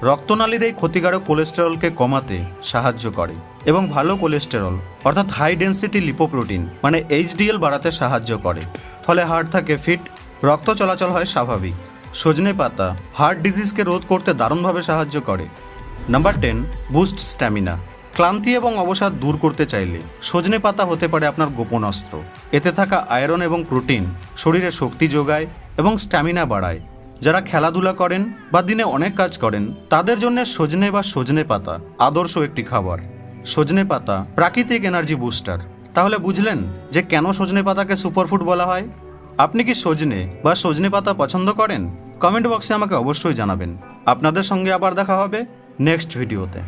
রক্তনালীর এই ক্ষতিকারক কোলেস্টেরলকে কমাতে সাহায্য করে এবং ভালো কোলেস্টেরল অর্থাৎ হাই ডেন্সিটি লিপোপ্রোটিন মানে এইচডিএল বাড়াতে সাহায্য করে। ফলে হার্ট থাকে ফিট, রক্ত চলাচল হয় স্বাভাবিক। সজনে পাতা হার্ট ডিজিজকে রোধ করতে দারুণভাবে সাহায্য করে। Number 10, boost stamina. ক্লান্তি এবং অবসাদ দূর করতে চাইলে সজনে পাতা হতে পারে আপনার গোপন অস্ত্র। এতে থাকা আয়রন এবং প্রোটিন শরীরে শক্তি যোগায় এবং স্ট্যামিনা বাড়ায়। যারা খেলাধুলা করেন বা দিনে অনেক কাজ করেন তাদের জন্য সজনে বা সজনে পাতা আদর্শ একটি খাবার। সজনে পাতা প্রাকৃতিক এনার্জি বুস্টার। তাহলে বুঝলেন যে কেন সজনে পাতাকে সুপারফুড বলা হয়? আপনি কি সজনে বা সজনে পাতা পছন্দ করেন? কমেন্ট বক্সে আমাকে অবশ্যই জানাবেন। আপনাদের সঙ্গে আবার দেখা হবে নেক্সট ভিডিওতে।